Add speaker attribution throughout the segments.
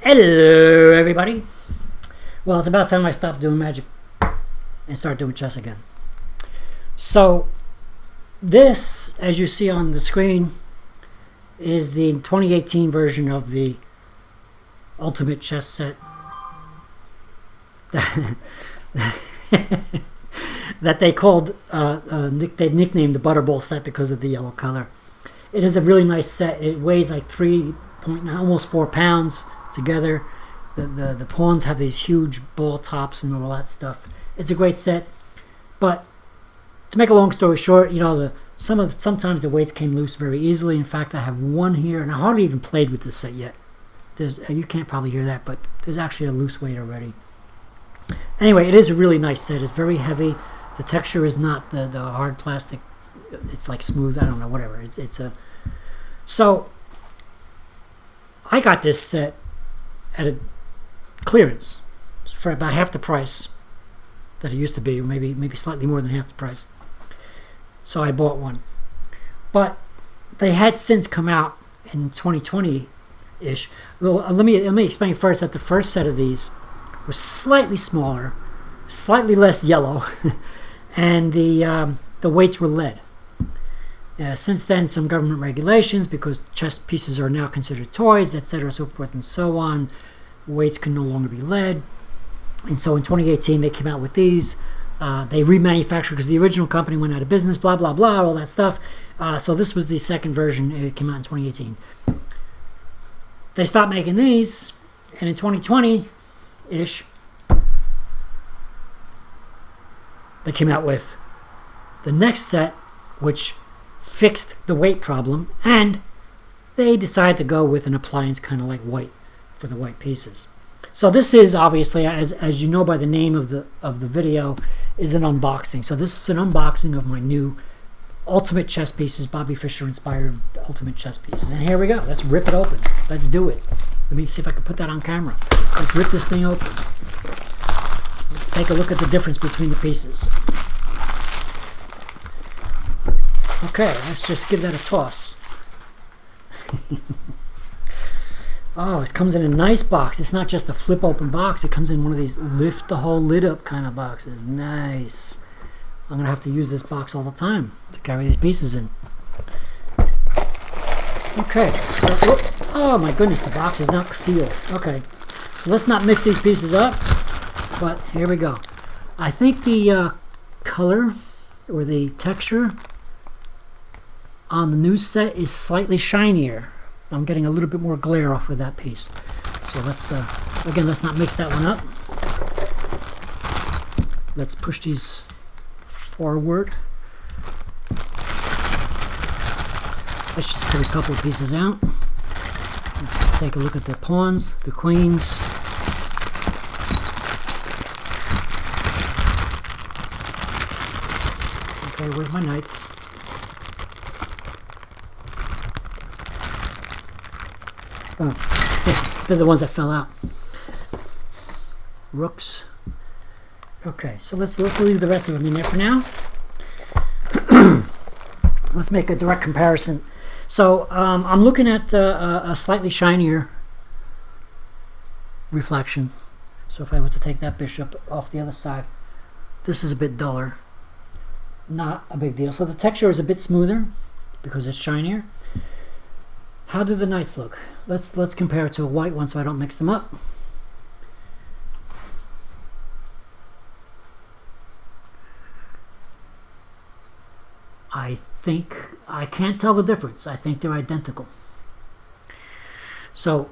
Speaker 1: Hello, everybody. Well, it's about time I stopped doing magic and start doing chess again. So, this, as you see on the screen, is the 2018 version of the Ultimate Chess set that they called, they nicknamed the Butterball set because of the yellow color. It is a really nice set. It weighs like 3.9, almost 4 pounds together. The pawns have these huge ball tops and all that stuff. It's a great set, but to make a long story short, you know, sometimes the weights came loose very easily. In fact, I have one here, and I hardly even played with this set yet. You can't probably hear that, but there's actually a loose weight already. Anyway, it is a really nice set. It's very heavy. The texture is not the hard plastic. It's like smooth. I don't know, whatever. So I got this set at a clearance for about half the price that it used to be, maybe slightly more than half the price. So I bought one. But they had since come out in 2020-ish. Well, let me explain first that the first set of these was slightly smaller, slightly less yellow, and the weights were lead. Since then, some government regulations, because chess pieces are now considered toys, etc., so forth and so on, weights can no longer be lead. And so in 2018, they came out with these. They remanufactured because the original company went out of business, blah, blah, blah, all that stuff. So this was the second version. It came out in 2018. They stopped making these, and in 2020-ish, they came out with the next set, which fixed the weight problem, and they decided to go with an appliance kind of like white for the white pieces. So this is obviously, as you know by the name of the video, is an unboxing. So this is an unboxing of my new Ultimate Chess Pieces, Bobby Fischer inspired Ultimate Chess Pieces. And here we go. Let's rip it open. Let's do it. Let me see if I can put that on camera. Let's rip this thing open. Let's take a look at the difference between the pieces. Okay, let's just give that a toss. Oh, it comes in a nice box. It's not just a flip open box. It comes in one of these lift the whole lid up kind of boxes. Nice. I'm going to have to use this box all the time to carry these pieces in. Okay. So, oh my goodness, the box is not sealed. Okay. So let's not mix these pieces up. But here we go. I think the color or the texture on the new set is slightly shinier. I'm getting a little bit more glare off of that piece. So let's, again, let's not mix that one up. Let's push these forward. Let's just put a couple of pieces out. Let's take a look at the pawns, the queens. Okay, where's my knights? Oh, they're the ones that fell out. Rooks. Okay, so let's leave the rest of them in there for now. Let's make a direct comparison. So I'm looking at a slightly shinier reflection. So if I were to take that bishop off the other side, this is a bit duller. Not a big deal. So the texture is a bit smoother because it's shinier. How do the knights look? Let's compare it to a white one so I don't mix them up. I can't tell the difference. I think they're identical. So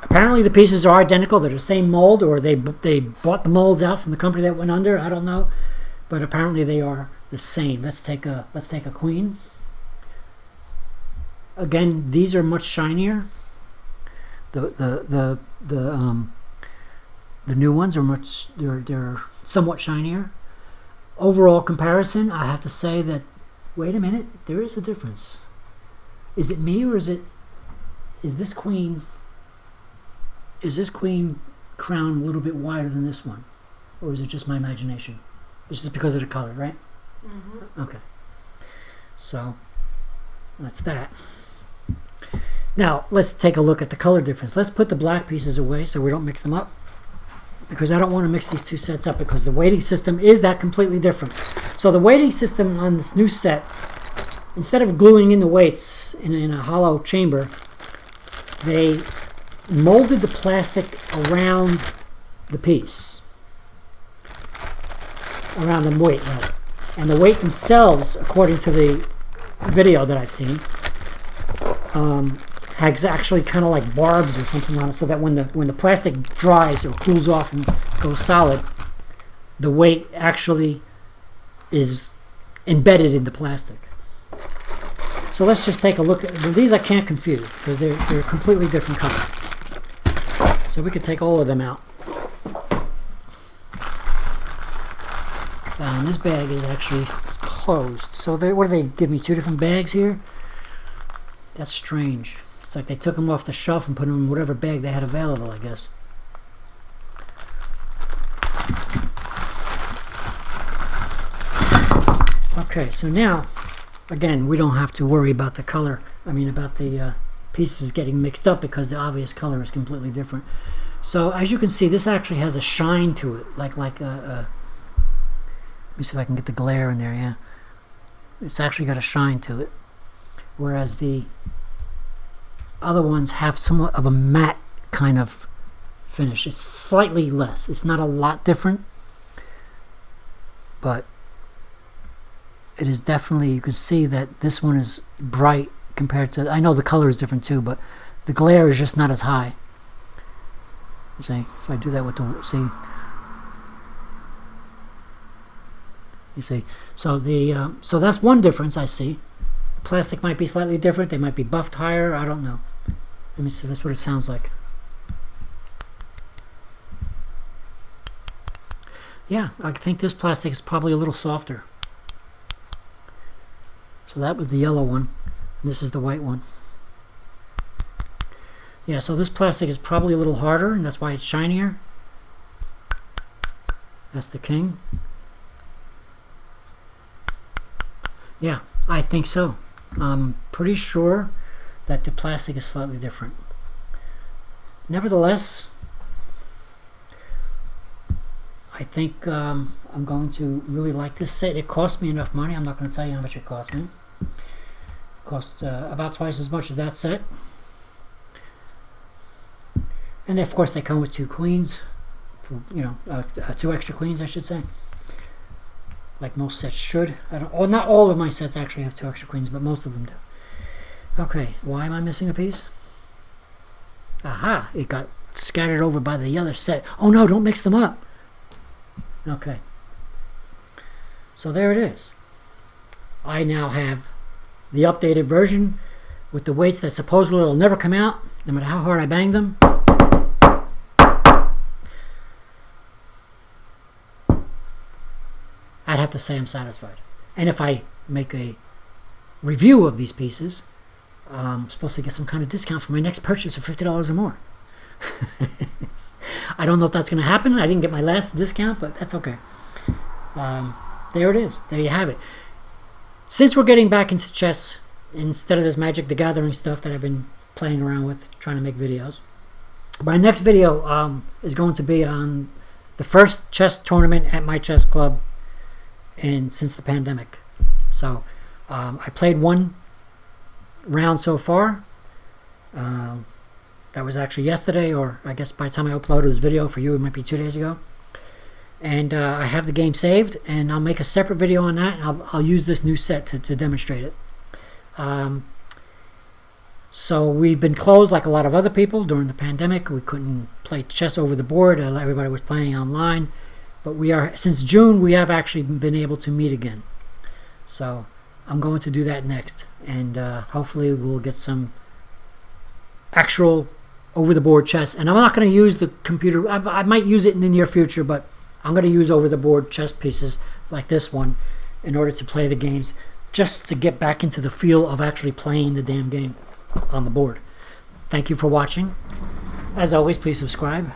Speaker 1: apparently the pieces are identical. They're the same mold, or they bought the molds out from the company that went under. I don't know, but apparently they are the same. Let's take a queen. Again, these are much shinier. The new ones are they're somewhat shinier. Overall comparison, I have to say that, wait a minute, there is a difference. Is it me, or is this queen crown a little bit wider than this one, or is it just my imagination? It's just because of the color, right? Mm-hmm. Okay. So that's that. Now, let's take a look at the color difference. Let's put the black pieces away so we don't mix them up, because I don't want to mix these two sets up, because the weighting system is that completely different. So the weighting system on this new set, instead of gluing in the weights in a hollow chamber, they molded the plastic around the piece, around the weight, rather. And the weight themselves, according to the video that I've seen, has actually kind of like barbs or something on it, so that when the plastic dries or cools off and goes solid, the weight actually is embedded in the plastic. So let's just take a look at these. I can't confuse because they're completely different colors. So we could take all of them out. And this bag is actually closed. So what do they give me? 2 different bags here? That's strange. It's like they took them off the shelf and put them in whatever bag they had available, I guess. Okay, so now, again, we don't have to worry about the color. I mean, about the pieces getting mixed up, because the obvious color is completely different. So as you can see, this actually has a shine to it, like a let me see if I can get the glare in there. Yeah, it's actually got a shine to it, whereas the other ones have somewhat of a matte kind of finish. It's slightly less. It's not a lot different, but it is definitely, you can see that this one is bright compared to, I know the color is different too, but the glare is just not as high. See, if I do that with the, see, you see, so the so that's one difference I see. The plastic might be slightly different. They might be buffed higher. I don't know. Let me see. That's what it sounds like. Yeah, I think this plastic is probably a little softer. So that was the yellow one. And this is the white one. Yeah, so this plastic is probably a little harder, and that's why it's shinier. That's the king. Yeah, I think so. I'm pretty sure that the plastic is slightly different. Nevertheless, I think I'm going to really like this set. It cost me enough money. I'm not going to tell you how much it cost me. It cost about twice as much as that set. And of course they come with 2 queens, for, you know, 2 extra queens, I should say. Like most sets should. Well, not all of my sets actually have 2 extra queens, but most of them do. Okay, why am I missing a piece? Aha, it got scattered over by the other set. Oh no, don't mix them up. Okay. So there it is. I now have the updated version with the weights that supposedly will never come out, no matter how hard I bang them. I'd have to say I'm satisfied. And if I make a review of these pieces, I'm supposed to get some kind of discount for my next purchase of $50 or more. I don't know if that's going to happen. I didn't get my last discount, but that's okay. There it is. There you have it. Since we're getting back into chess, instead of this Magic the Gathering stuff that I've been playing around with, trying to make videos, my next video is going to be on the first chess tournament at my chess club since the pandemic. So I played 1 round so far. That was actually yesterday, or I guess by the time I upload this video for you, it might be 2 days ago. And I have the game saved, and I'll make a separate video on that, and I'll use this new set to demonstrate it. So we've been closed like a lot of other people during the pandemic. We couldn't play chess over the board. Everybody was playing online. But we are, since June, we have actually been able to meet again. So I'm going to do that next. And hopefully we'll get some actual over-the-board chess. And I'm not going to use the computer. I might use it in the near future, but I'm going to use over-the-board chess pieces like this one in order to play the games, just to get back into the feel of actually playing the damn game on the board. Thank you for watching. As always, please subscribe.